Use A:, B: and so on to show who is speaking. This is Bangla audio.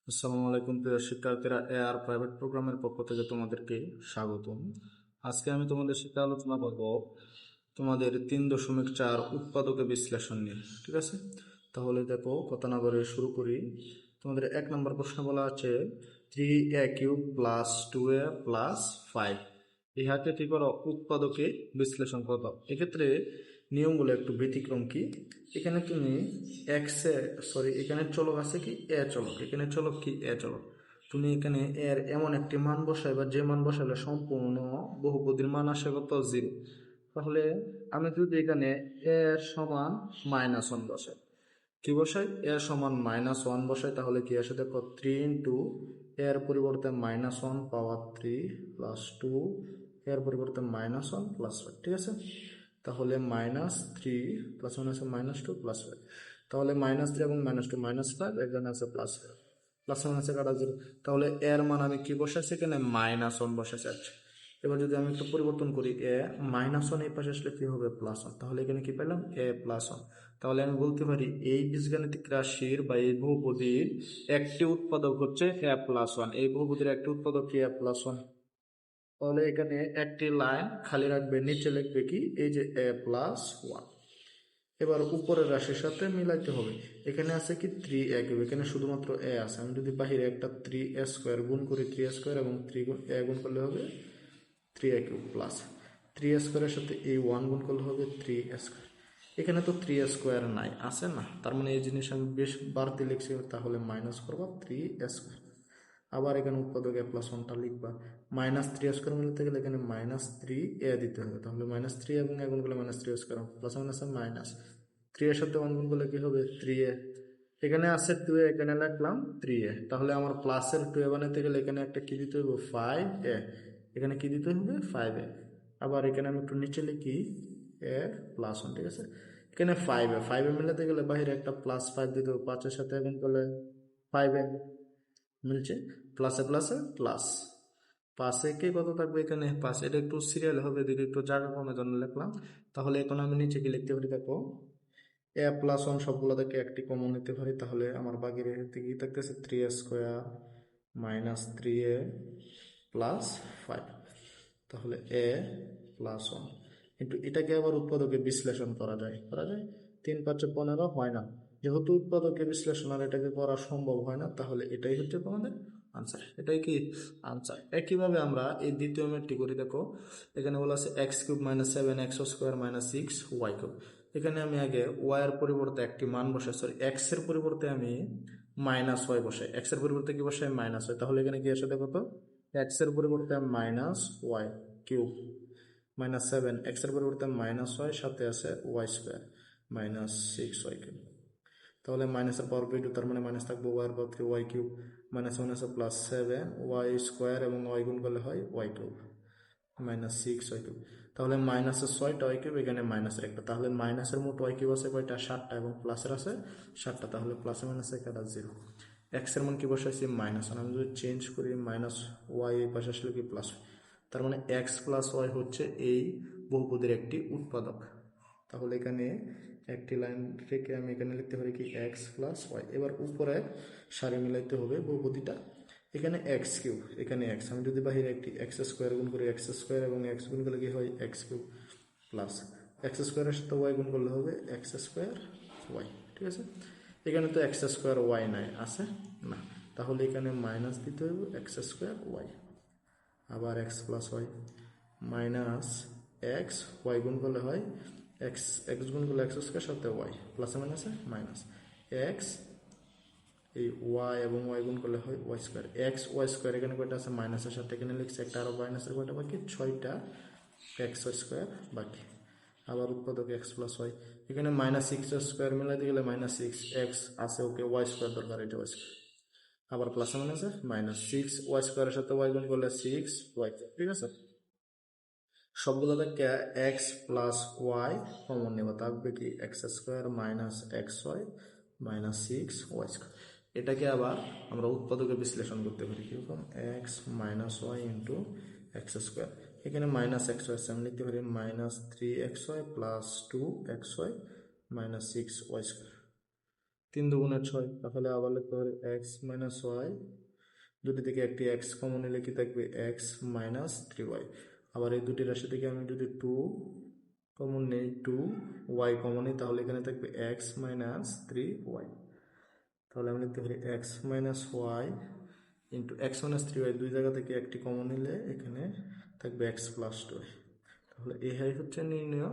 A: আসসালামু আলাইকুম প্রিয় শিক্ষার্থীরা, এআর প্রাইভেট প্রোগ্রামের পক্ষ থেকে তোমাদেরকে স্বাগতম। আজকে আমি তোমাদের সাথে আলোচনা করব তোমাদের 3.4 উৎপাদকে বিশ্লেষণ নিয়ে। ঠিক আছে, তাহলে দেখো কথা না বলে শুরু করি। তোমাদের 1 নম্বর প্রশ্ন বলা আছে 3a³ + 2a + 5 ইহাকে কি করো উৎপাদকে বিশ্লেষণ করো। এক্ষেত্রে নিয়মগুলো একটু ব্যতিক্রম। কি এখানে তুমি এখানে চলক আছে কি এ চলক, এখানে চলক কি এ চলক। তুমি এখানে এর এমন একটি মান বসাইবা যে মান বসাইলে সম্পূর্ণ বহুপদীর মান আসে কত 0। তাহলে আমি যদি এখানে এর সমান -1 বসাই, কি বসাই এর সমান -1 বসাই, তাহলে কি আসে দেখো 3 ইন্টু এর পরিবর্তে -1 পাওয়ার 3 প্লাস 2 এর পরিবর্তে -1 প্লাস 5। ঠিক আছে, তাহলে -3 প্লাস 1 আছে -2 প্লাস 5, তাহলে -3 এবং -2 -5, এখানে আছে প্লাস 5, প্লাস 1 আছে কাটা 0। তাহলে এর মান আমি কি বসাইছি এখানে -1 বসাইছি। আচ্ছা, এবার যদি আমি একটু পরিবর্তন করি -1 এই পাশে আসলে কি হবে +1, তাহলে এখানে কি পেলাম a+1। তাহলে আমি বলতে পারি এই বীজগাণিতিক রাশির বা এই বহুপদীর একটি উৎপাদক হচ্ছে a+1। এই বহুপদীর একটি উৎপাদক কি a+1। তাহলে এখানে একটি লাইন খালি রাখবে, নিচে লিখবে কি এই যে a+1। এবার উপরের রাশির সাথে মিলাইতে হবে। এখানে আছে কি 3a³, এখানে শুধুমাত্র a আছে। আমি যদি বাহিরে একটা 3a² গুণ করি 3a² এবং 3a গুণ করলে হবে 3a³ প্লাস 3a² এর সাথে এই 1 গুণ করলে হবে 3a²। এখানে তো 3a² নাই, আছে না, তার মানে এই জিনিস আমি বেশ বাড়তি লিখছি, তাহলে মাইনাস করবা 3a²। আবার এখানে উৎপাদক a+1টা লিখবা। -3a² মিলাতে গেলে এখানে -3a দিতে হবে, তাহলে -3 এবং a গুণ করলে -3a², প্লাস মাইনাস মাইনাস 3 এর সাথে 1 গুণ করলে কি হবে 3a। এখানে আছে 2a, এখানে লিখলাম 3a। তাহলে আমার প্লাসের 2a বানাতে গেলে এখানে একটা কি দিতে হবে 5a, এখানে কি দিতে হবে 5a। আবার এখানে আমি একটু নিচে লিখি a+1। ঠিক আছে, এখানে 5a মিলাতে গেলে বাইরে একটা +5 দিতে হবে, 5 এর সাথে গুণ করলে 5a মিলছে, প্লাসে প্লাসে প্লাস। পাশে কে কত থাকবে এখানে 5, এটা একটু সিরিয়াল হবে, দিকে একটু জায়গা কমে জন্য লিখলাম। তাহলে এখন আমি নিচে কি লিখতে পারি দেখো a+1 সবগুলো থেকে একটি কমন নিতে পারি, তাহলে আমার বাকি রেখে কি থাকতেছে 3a² -3a প্লাস 5, তাহলে a+1। কিন্তু এটাকে আবার উৎপাদকে বিশ্লেষণ করা যায় 3×5 = 15 হয় না, যেহেতু উৎপাদকে বিশ্লেষণ আর এটাকে করা সম্ভব হয় না, তাহলে এটাই হচ্ছে তোমাদের আনসার। এটাই কি আনসার। একইভাবে আমরা এই দ্বিতীয় ম্যাথটি করি। দেখো এখানে বলা আছে x³ - 7 x² - 6 y³। এখানে আমি আগে y এর পরিবর্তে একটি মান বসাই, সরি x এর পরিবর্তে আমি -y বসাই, x এর পরিবর্তে কি বসাই -y। তাহলে এখানে কি আসে দেখো তো x এর পরিবর্তে -y³ -7, x এর পরিবর্তে -y, সাথে আছে y² -6y³। তাহলে মাইনাসের পাওয়ার +2, তার মানে মাইনাস থাকবে y এর পাওয়ার 3 y³ -1 আছে +7 y² এবং y গুণ করলে হয় y³ -6y³। তাহলে -6টা y³, এখানে মাইনাসের একটা, তাহলে মাইনাসের মোট y³ আছে কয়টা 7টা এবং প্লাসের আছে 7টা, তাহলে প্লাসে মাইনাসে কাটা 0। x এর মান কি বসাইছি -1, আমি যদি চেঞ্জ করি -y এই পাশে আসলে কি প্লাস, তার মানে x + y হচ্ছে এই বহুপদীর একটি উৎপাদক। তাহলে এখানে একটি লাইন রেখে আমি এখানে লিখতে পারি কি x + y। এবার উপরে সারি মিলাইতে হবে বহুপদীটা। এখানে x³, এখানে x, আমি যদি বাহিরে একটি x² গুণ করি x² এবং x গুণ করলে কি হয় x³ প্লাস x² এর সাথে y গুণ করলে হবে x² y। ঠিক আছে, এখানে তো x² y নাই, আছে না, তাহলে এখানে মাইনাস দিতে হবে x² y। আবার x + y -x y গুণ করলে হয় x গুণ করলে x² সাথে y, প্লাসে মাইনাসে মাইনাস x, এই y এবং y গুণ করলে হয় y², x y², এখানে কয়টা আছে মাইনাসের সাথে এখানে লিখছে একটা, আরো মাইনাসের কয়টা বাকি 6টা, x² বাকি। আবার উৎপাদক x + y, এখানে -6² মিলাইতে গেলে -6 x আছে, ওকে y² দরকার, এটা y²। আবার প্লাসে মাইনাসে -6 y² এর সাথে y গুণ করলে 6y। ঠিক আছে, সবগুলো থেকে x + y কমন নেব, থাকবে কি x² - xy -6y²। এটাকে আবার আমরা উৎপাদকে বিশ্লেষণ করতে পারি কিরকম x - y ইন্টু x²। এখানে -xy আছে, আমি লিখতে পারি -3xy + 2xy - 6y²। তিন দুগুণে ছয়, তাহলে আবার লিখতে হবে এক্স মাইনাস ওয়াই, দুটি থেকে একটি এক্স কমন নিলে কি থাকবে এক্স মাইনাস থ্রি ওয়াই। আবার এই দুটি রাশি থেকে আমি যদি টু কমন নেই, টু ওয়াই কমন নিই, তাহলে এখানে থাকবে এক্স মাইনাস থ্রি ওয়াই। তাহলে আমি লিখতে পারি X minus Y into X minus three Y, দুই জায়গা থেকে একটি কমন নিলে এখানে থাকবে এক্স প্লাস টু। তাহলে এই হচ্ছে নির্ণয়